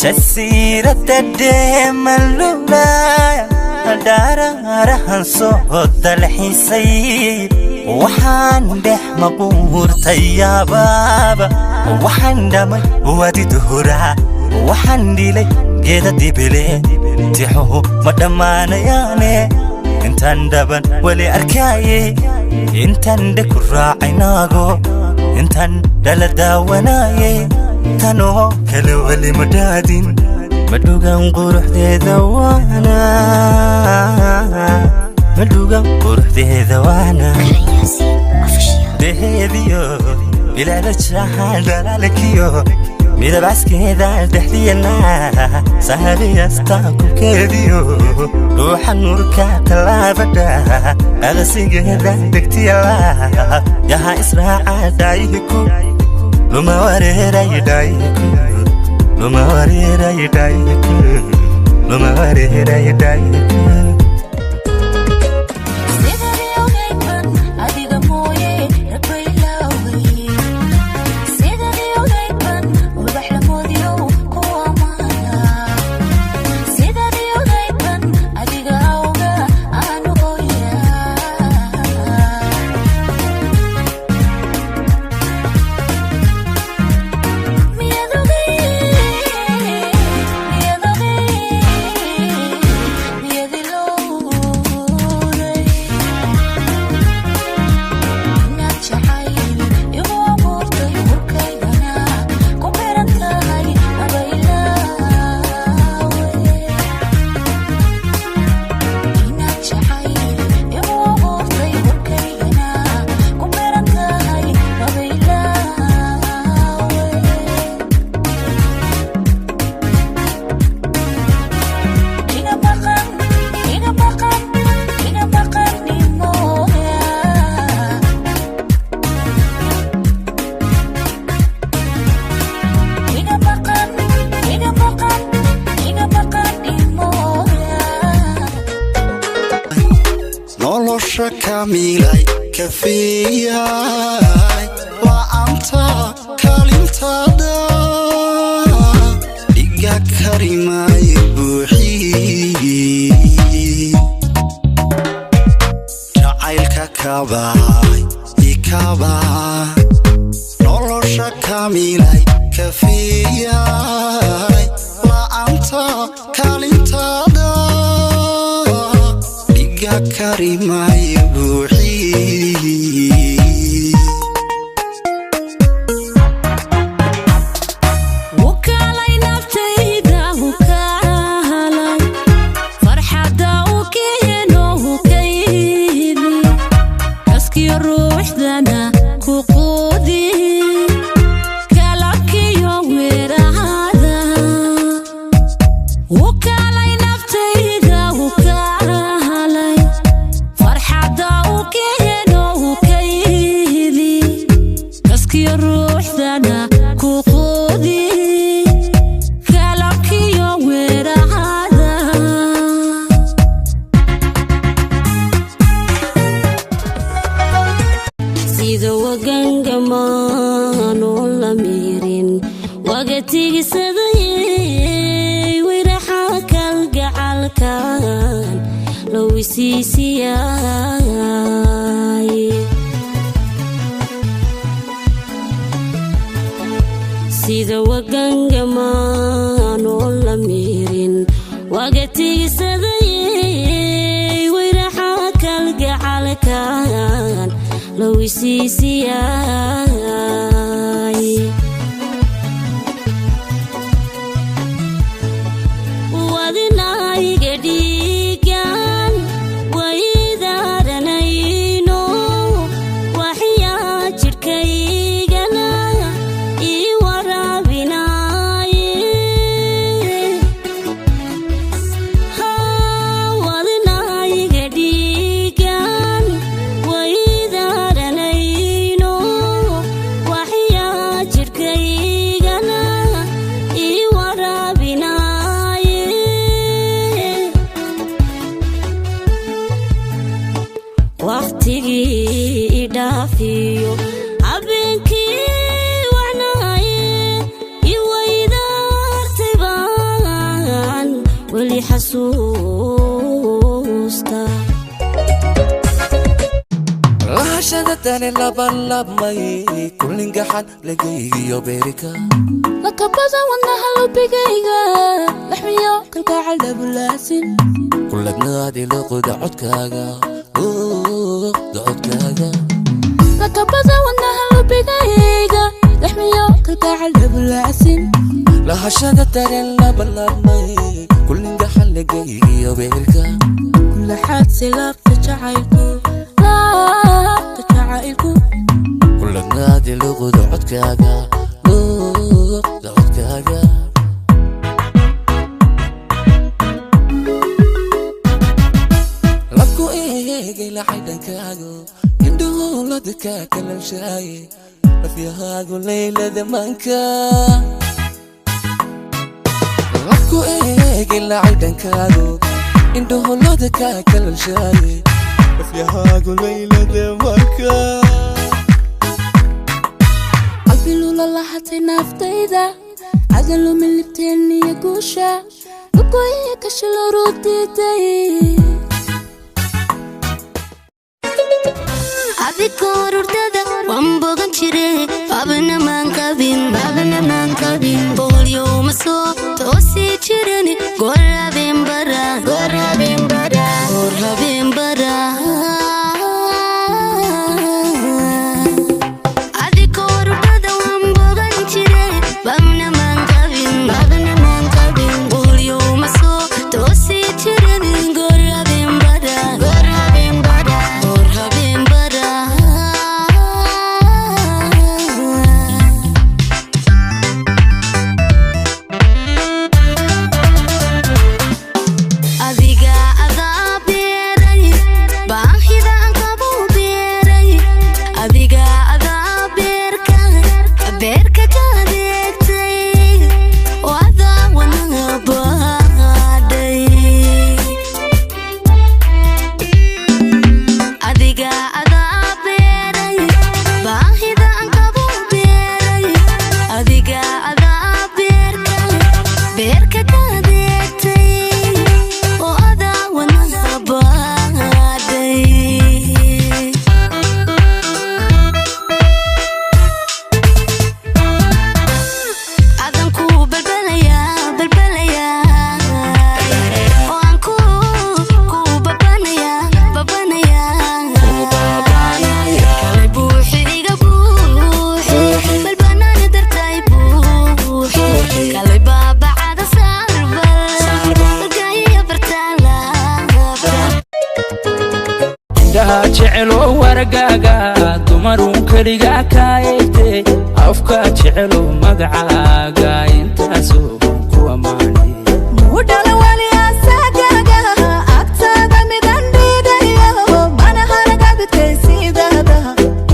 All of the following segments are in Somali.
جسيرة الدم اللولايا دارها صوت الحسين وحان ده مقور تيا بابا وحان دمي وادي دهورا وحان ديلي جيدا ديبلي تيحو مدامان ياني انتان دبن ولي أركاي انتان دكرا عيناغو انتان دلدا وناي تانو كلو اللي مدادين مدوغان قروح دي ذوانا مدوغان قروح دي ذوانا دي ديو بلا لجاها دلالكيو ميدا بعسكي ذا دحدينا سهلي يستاكم كيديو روح النور كاتلا بدا أغسيقه ذا دكتيلا ياها إسراع دايكو لما وريرا يدايكو لما وريرا يدايكو لما وريرا يدايكو كاميلاي كفياي وأنت كلمة دا إيجا كريمة يبوحي جعيلك كاباي إكاباي نولوشا كاميلاي كفياي وأنت كلمة دا إيجا كريمة sida wagangama noo la miirin waqtigiisadayay wayraxa kalgacalkan loo wisiisiyay wadinayga dhiigan waydaranayno waxay waqtigii dhaafiyo habeenkii wacnaaye iwaydaartay baan weli xasuusta lahashada tani labanlabmay kullinga xad lagaygiyo beerika lakabaza wadnaha lubigayga laxmiyo kalgacal dabulaasin kulladnaadi luqda codkaaga codkaaga lakabaza wadnaha lubigayga laxmiyo kalgacal dabulaasin lahashada tani labanlabmay kullinga xad lagaygiyo beerika kulla xad silaabta jacaylku kulladnaadi luqda codkaaga codkaaga labku eegay laxaydhankaago indhuhulada kaa kalalshaaye lafyahaagu laylada manka labku eegay laxaydhankaago indhuhulada kaa kalalshaaye lafyahaagu laylada manka qalbilula lahatay naaftayda cadalu min libteeniya guusha lugoya kashaloruddiday adigoo rurdada waan bogan jire babna maan qabin boqolyowma soo toosii jirani gorhabeen bara jecelo wargaaga dumarun kaliga kaayte afka jecelo magacaaga intaasoo ku amaanay mudala wali asagaga agtaada midan dhiigayo mana haragabidkaysiidada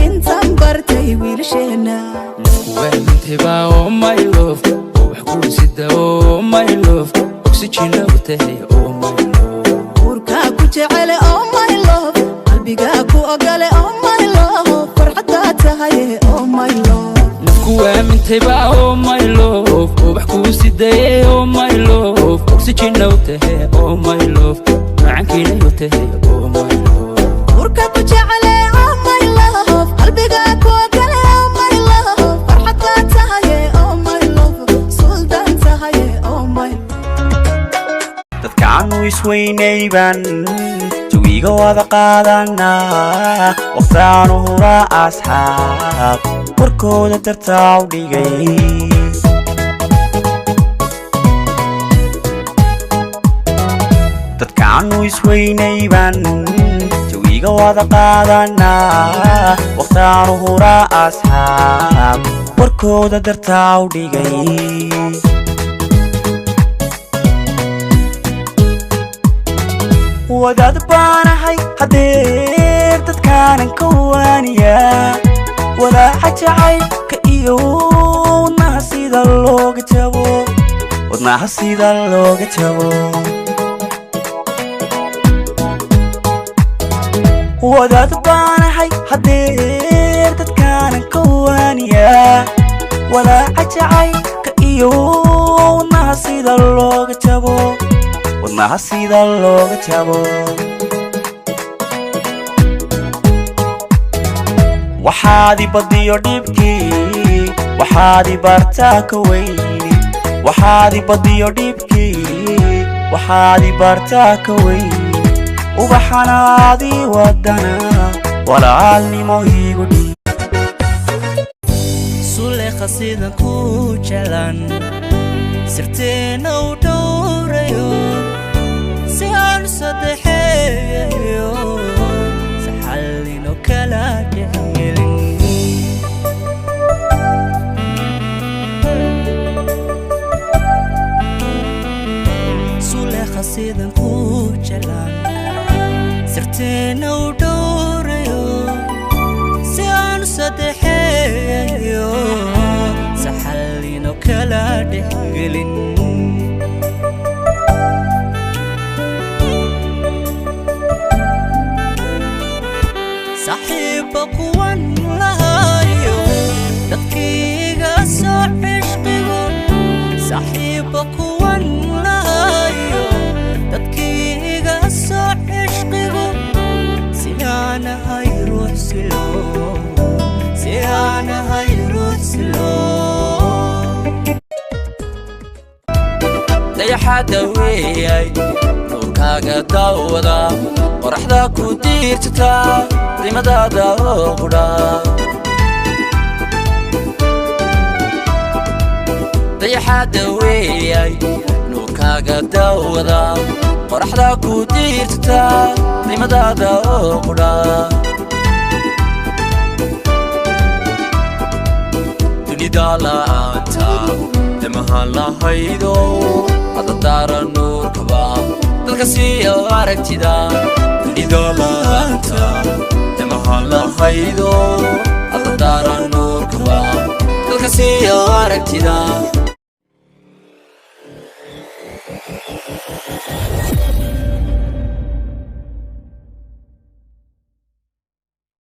intan bartay wiilsheena kuwenteba oh my love wax ku sida oh my love oxygen tahay oh my love urka ku jecele oh my love qalbiga ku ogale oh my love farxada tahay oh my love kuwenteba oh my love wax ku sida oh my love oxygen tahay oh my love macankina tahay oh my love urka ku jecele oh my love qalbiga ku ogale oh my love farxada tahay oh my love sultan tahay oh my dadkaanu isweynayban jawiga wada qaadanaa waqtaanu hura asxaab warkooda dartaa u dhigay dadkaanu isweynayban jawiga wada qaadanaa waqtaanu hura asxaab warkooda dartaa u dhigay wadaad baanahay hadeer dadkaanan ka waaniyaa walaaca jacaylka iyo wadnaha sida looga jabo wadaad baanahay hadeer dadkaanan ka waaniyaa walaaca jacaylka iyo wadnaha sida looga jabo wadnaha sida looga jabo waxaadi badiyo dhibkii waxaadi bartaa ka weyni waxaadi badiyo dhibkii waxaadi bartaa ka weyni ubaxanaadi wadana walaalnimo igu dhiib suleekha sidan ku jalan sirteena u dhowrayo si aan saddexeeyo saxallino kala dhexgelin suleekha sidan ku jalan sirteena u dhowrayo si aan saddexeeyo saxallino kala dhexgelin saxiibba kuwan lahayo dadkiiga soo cishqigo saxiibba kuwan lahayo dadkiiga soo cishqigo si aanahay ruux silo si aanahay ruux silo dayaxaada weeyay nuurkaaga daawada qoraxda ku diirsataa rimadaada oo qudha dayaxaada weeyay nuurkaaga daawada qoraxda ku diirsataa rimadaada oo qudha dunida la'aanta damahaan lahaydo adadaara nuurkaba dadka siiyo aragtida dunida la'aanta damahaan lahaydo adadaara nuurkaba dadka siiyo aragtida